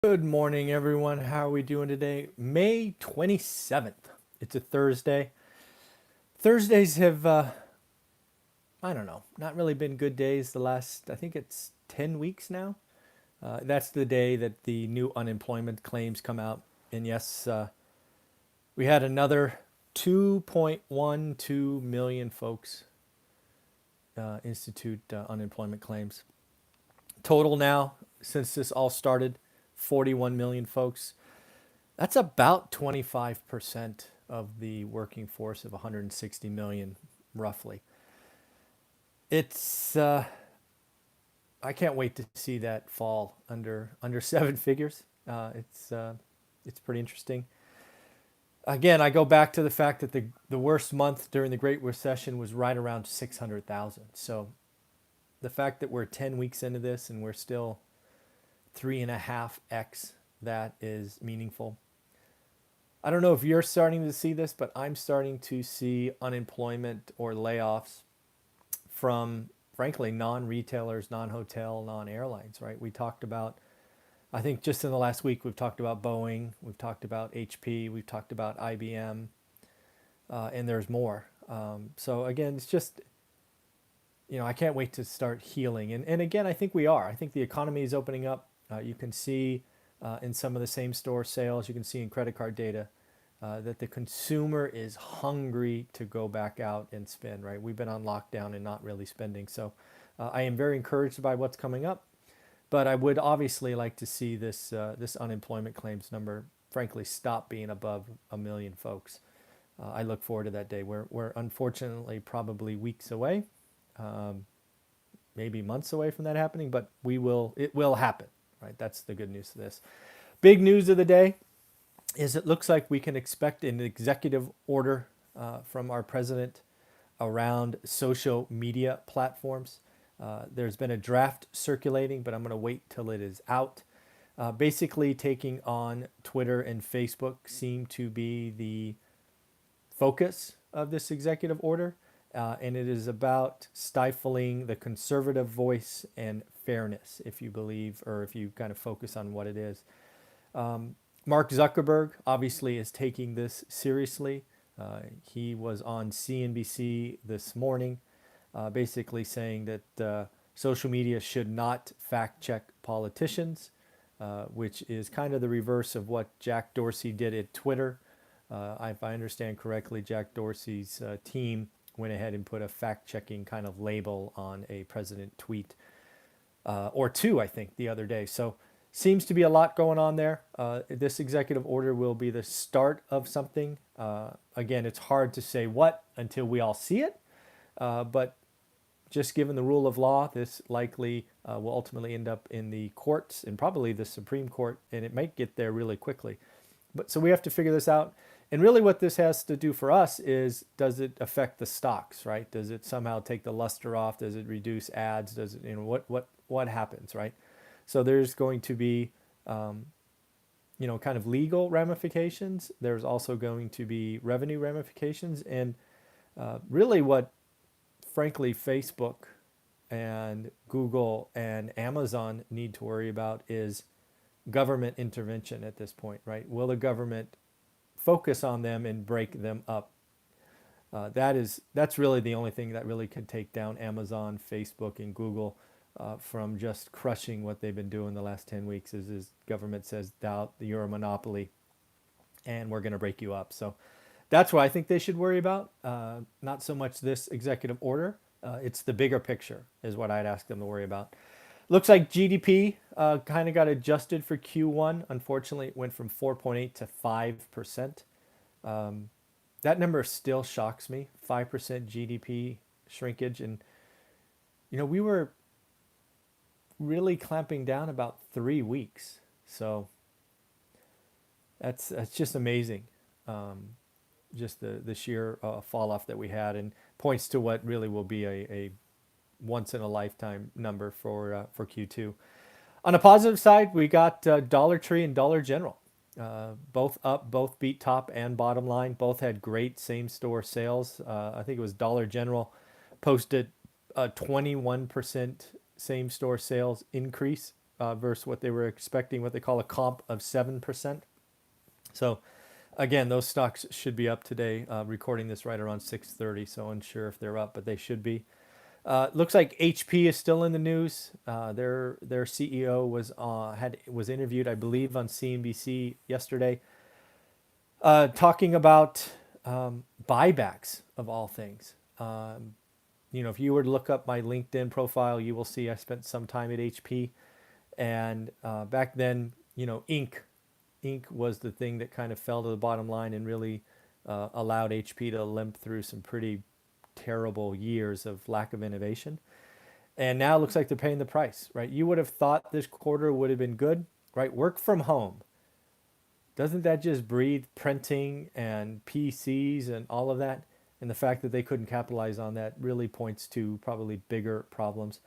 Good morning, everyone. How are we doing today? May 27th. It's a Thursday. Thursdays have, I don't know, not really been good days the last, I think it's 10 weeks now. That's the day that the new unemployment claims come out. And yes, we had another 2.12 million folks institute unemployment claims. Total now, since this all started, 41 million folks. That's about 25% of the working force of 160 million, roughly. It's I can't wait to see that fall under seven figures. It's pretty interesting. Again, I go back to the fact that the worst month during the Great Recession was right around 600,000. So the fact that we're 10 weeks into this and we're still 3.5x that is meaningful. I don't know if you're starting to see this, but I'm starting to see unemployment or layoffs from, frankly, non-retailers, non-hotel, non-airlines, right? We talked about, I think just in the last week, we've talked about Boeing, we've talked about HP, we've talked about IBM, and there's more. So again, it's just, I can't wait to start healing. And again, I think we are. I think the economy is opening up. You can see in some of the same store sales, you can see in credit card data that the consumer is hungry to go back out and spend, right? We've been on lockdown and not really spending. So I am very encouraged by what's coming up, but I would obviously like to see this unemployment claims number, frankly, stop being above a million folks. I look forward to that day. We're unfortunately probably weeks away, um, maybe months away from that happening, but it will happen, right? That's the good news of this. Big news of the day is it looks like we can expect an executive order from our president around social media platforms. There's been a draft circulating, but I'm going to wait till it is out. Basically, taking on Twitter and Facebook seem to be the focus of this executive order, and it is about stifling the conservative voice and fairness, if you believe or if you kind of focus on what it is. Mark Zuckerberg obviously is taking this seriously. He was on CNBC this morning, basically saying that social media should not fact check politicians, which is kind of the reverse of what Jack Dorsey did at Twitter. If I understand correctly, Jack Dorsey's team went ahead and put a fact checking kind of label on a president tweet or two, I think, the other day. So seems to be a lot going on there. This executive order will be the start of something. Again, it's hard to say what until we all see it, but just given the rule of law, this likely will ultimately end up in the courts and probably the Supreme Court, and it might get there really quickly. But so we have to figure this out. And really what this has to do for us is, does it affect the stocks, right? Does it somehow take the luster off? Does it reduce ads? Does it, what happens, right? So there's going to be, kind of legal ramifications. There's also going to be revenue ramifications. And really what, frankly, Facebook and Google and Amazon need to worry about is government intervention at this point, right? Will the government focus on them and break them up? That's really the only thing that really could take down Amazon, Facebook, and Google from just crushing what they've been doing the last 10 weeks. Is government says, doubt you're a monopoly, and we're going to break you up. So that's what I think they should worry about. Not so much this executive order. It's the bigger picture is what I'd ask them to worry about. Looks like GDP kind of got adjusted for Q1. Unfortunately, it went from 4.8 to 5%. That number still shocks me. 5% GDP shrinkage. And, we were really clamping down about 3 weeks. So that's just amazing. Just the sheer fall off that we had, and points to what really will be a once in a lifetime number for Q2. On the positive side, we got Dollar Tree and Dollar General, both up, both beat top and bottom line. Both had great same store sales. I think it was Dollar General posted a 21% same store sales increase. versus what they were expecting, what they call a comp of 7%. So again, those stocks should be up today. Recording this right around 6:30, so unsure if they're up, but they should be. Looks like HP is still in the news. Their CEO was interviewed, I believe, on CNBC yesterday, talking about buybacks of all things. If you were to look up my LinkedIn profile, you will see I spent some time at HP, and back then, Inc was the thing that kind of fell to the bottom line and really allowed HP to limp through some pretty terrible years of lack of innovation. And now it looks like they're paying the price, right? You would have thought this quarter would have been good, right? Work from home. Doesn't that just breed printing and PCs and all of that? And the fact that they couldn't capitalize on that really points to probably bigger problems.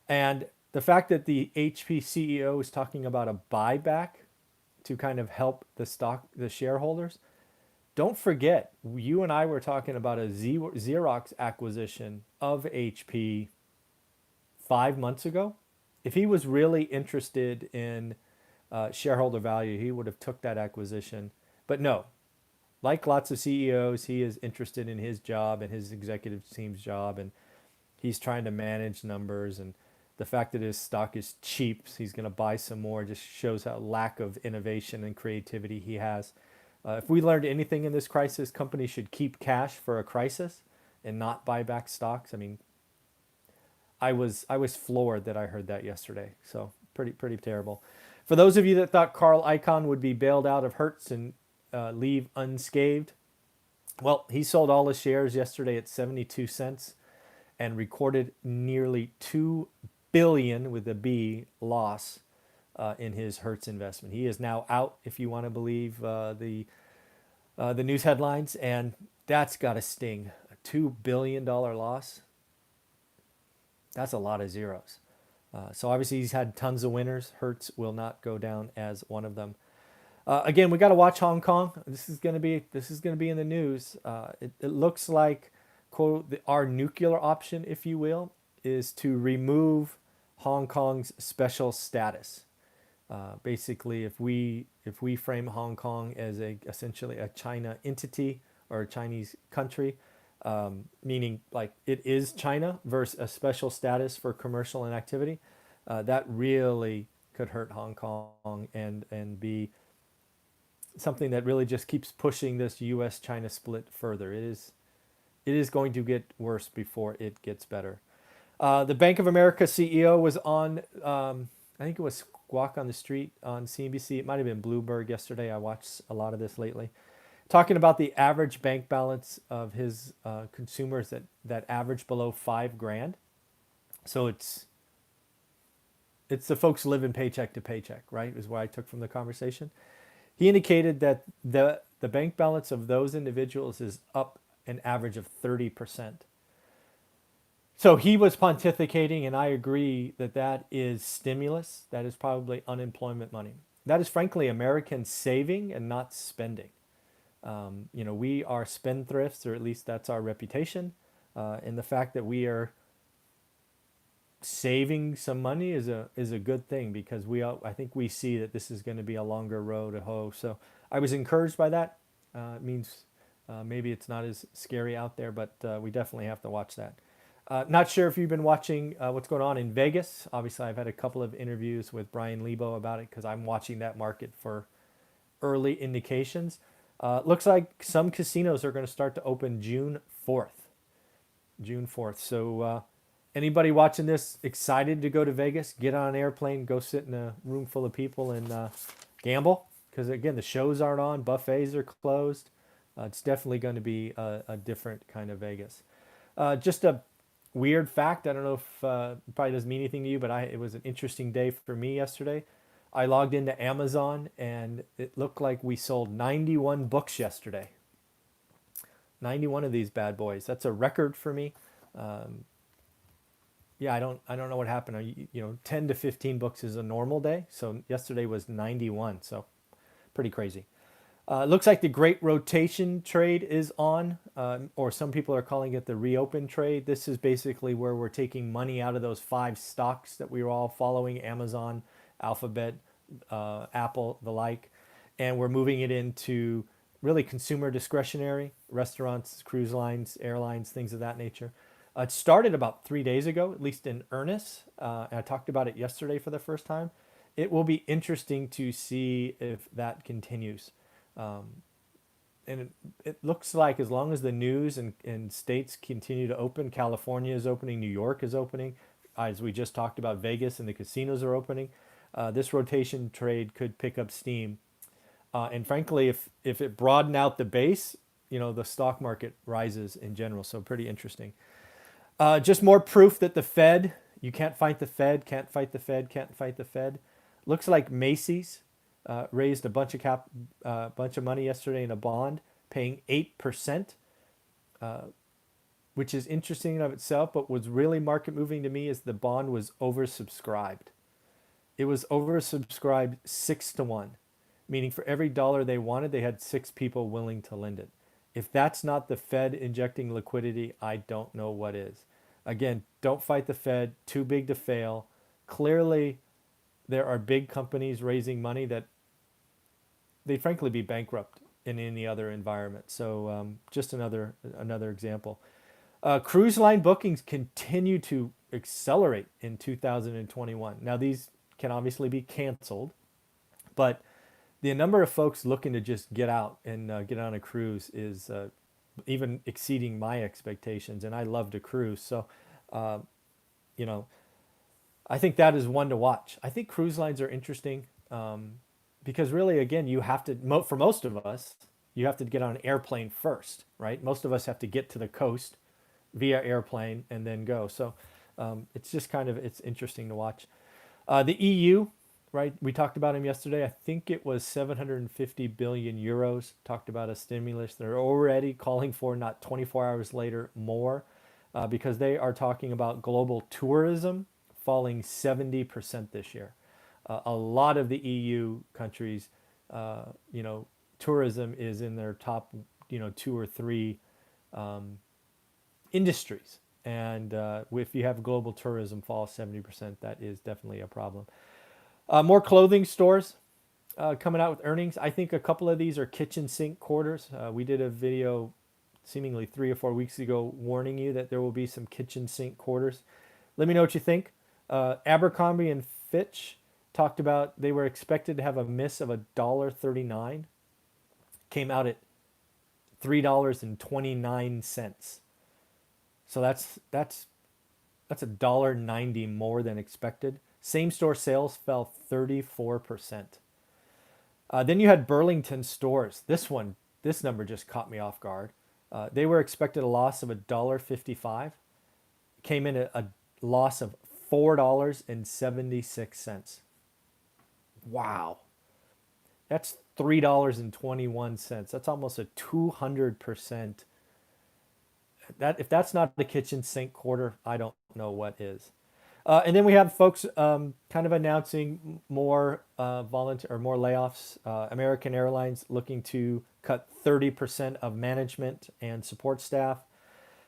And the fact that the HP CEO is talking about a buyback to kind of help the shareholders. Don't forget, you and I were talking about a Xerox acquisition of HP 5 months ago. If he was really interested in shareholder value, he would have took that acquisition. But no, like lots of CEOs, he is interested in his job and his executive team's job, and he's trying to manage numbers. And the fact that his stock is cheap, so he's going to buy some more, just shows how lack of innovation and creativity he has. If we learned anything in this crisis, companies should keep cash for a crisis and not buy back stocks. I mean, I was floored that I heard that yesterday. So pretty terrible. For those of you that thought Carl Icahn would be bailed out of Hertz and leave unscathed, well, he sold all his shares yesterday at 72 cents and recorded nearly 2 billion with a B loss in his Hertz investment. He is now out, if you want to believe the news headlines, and that's got to sting. A $2 billion loss. That's a lot of zeros. So obviously he's had tons of winners. Hertz will not go down as one of them. Again, we got to watch Hong Kong. This is going to be in the news. It looks like, quote, our nuclear option, if you will, is to remove Hong Kong's special status. Basically, if we frame Hong Kong as essentially a China entity or a Chinese country, meaning like it is China versus a special status for commercial and activity, that really could hurt Hong Kong and be something that really just keeps pushing this U.S.-China split further. It is going to get worse before it gets better. The Bank of America CEO was on, I think it was Walk on the Street on CNBC. It might have been Bloomberg yesterday. I watched a lot of this lately. Talking about the average bank balance of his consumers that average below $5,000. So it's the folks living paycheck to paycheck, right? Is what I took from the conversation. He indicated that the bank balance of those individuals is up an average of 30%. So he was pontificating, and I agree that is stimulus. That is probably unemployment money. That is frankly Americans saving and not spending. We are spendthrifts, or at least that's our reputation. And the fact that we are saving some money is a good thing, because I think we see that this is going to be a longer road to hoe. So I was encouraged by that. It means maybe it's not as scary out there, but we definitely have to watch that. Not sure if you've been watching what's going on in Vegas. Obviously, I've had a couple of interviews with Brian Lebo about it because I'm watching that market for early indications. Looks like some casinos are going to start to open June 4th. June 4th. So anybody watching this excited to go to Vegas, get on an airplane, go sit in a room full of people and gamble? Because again, the shows aren't on, buffets are closed. It's definitely going to be a different kind of Vegas. Just a weird fact. I don't know if it probably doesn't mean anything to you, but it was an interesting day for me yesterday. I logged into Amazon and it looked like we sold 91 books yesterday. 91 of these bad boys. That's a record for me. Yeah, I don't know what happened. 10 to 15 books is a normal day. So yesterday was 91. So pretty crazy. Looks like the great rotation trade is on, or some people are calling it the reopen trade. This is basically where we're taking money out of those 5 stocks that we were all following: Amazon, Alphabet, Apple, the like, and we're moving it into really consumer discretionary, restaurants, cruise lines, airlines, things of that nature. It started about 3 days ago, at least in earnest. And I talked about it yesterday for the first time. It will be interesting to see if that continues. And it looks like as long as the news and states continue to open, California is opening, New York is opening, as we just talked about, Vegas and the casinos are opening, this rotation trade could pick up steam. And frankly, if it broadened out the base, the stock market rises in general. So pretty interesting. Just more proof that the Fed, you can't fight the Fed, can't fight the Fed, can't fight the Fed. Looks like Macy's raised a bunch of money yesterday in a bond, paying 8%, which is interesting in of itself. But what's really market moving to me is the bond was oversubscribed. It was oversubscribed 6 to 1, meaning for every dollar they wanted, they had 6 people willing to lend it. If that's not the Fed injecting liquidity, I don't know what is. Again, don't fight the Fed, too big to fail. Clearly, there are big companies raising money that they'd frankly be bankrupt in any other environment. So just another example. Cruise line bookings continue to accelerate in 2021. Now, these can obviously be canceled, but the number of folks looking to just get out and get on a cruise is even exceeding my expectations. And I love to cruise. So, you know, I think that is one to watch. I think cruise lines are interesting because really, again, you have to, for most of us, you have to get on an airplane first, right? Most of us have to get to the coast via airplane and then go. So it's just it's interesting to watch. The EU, right? We talked about them yesterday. I think it was 750 billion euros. Talked about a stimulus. They're already calling for, not 24 hours later, more because they are talking about global tourism falling 70% this year. A lot of the EU countries, tourism is in their top, 2 or 3 industries. And if you have global tourism fall 70%, that is definitely a problem. More clothing stores coming out with earnings. I think a couple of these are kitchen sink quarters. We did a video seemingly 3 or 4 weeks ago warning you that there will be some kitchen sink quarters. Let me know what you think. Abercrombie and Fitch talked about they were expected to have a miss of $1.39. Came out at $3.29. So that's $1.90 more than expected. Same store sales fell 34%. Then you had Burlington Stores. This number just caught me off guard. They were expected a loss of $1.55. Came in at a loss of $4.76. Wow. That's $3.21. That's almost a 200%. If that's not the kitchen sink quarter, I don't know what is. And then we have folks kind of announcing more volunteer or more layoffs. American Airlines looking to cut 30% of management and support staff.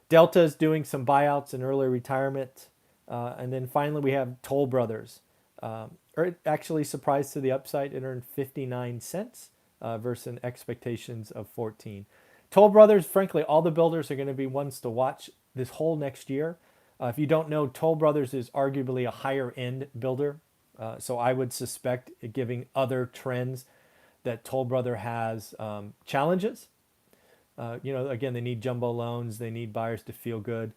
Delta is doing some buyouts and early retirement. And then finally we have Toll Brothers. Or actually surprised to the upside, it earned 59 cents versus expectations of 14. Toll Brothers, frankly, all the builders are going to be ones to watch this whole next year. If you don't know, Toll Brothers is arguably a higher end builder. So I would suspect, giving other trends, that Toll Brother has challenges. Again, they need jumbo loans. They need buyers to feel good.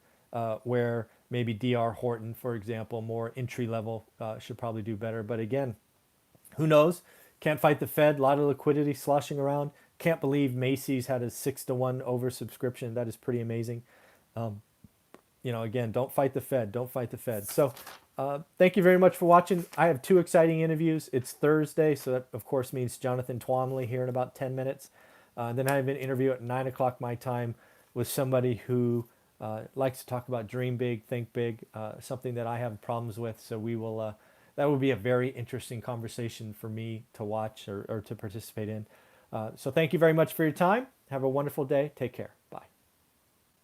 Where maybe D.R. Horton, for example, more entry level, should probably do better. But again, who knows? Can't fight the Fed. A lot of liquidity sloshing around. Can't believe Macy's had a 6-to-1 oversubscription. That is pretty amazing. Again, don't fight the Fed. Don't fight the Fed. So thank you very much for watching. I have 2 exciting interviews. It's Thursday, so that, of course, means Jonathan Twomley here in about 10 minutes. Then I have an interview at 9 o'clock my time with somebody who likes to talk about dream big, think big, something that I have problems with. So we will. That will be a very interesting conversation for me to watch or to participate in. So thank you very much for your time. Have a wonderful day. Take care.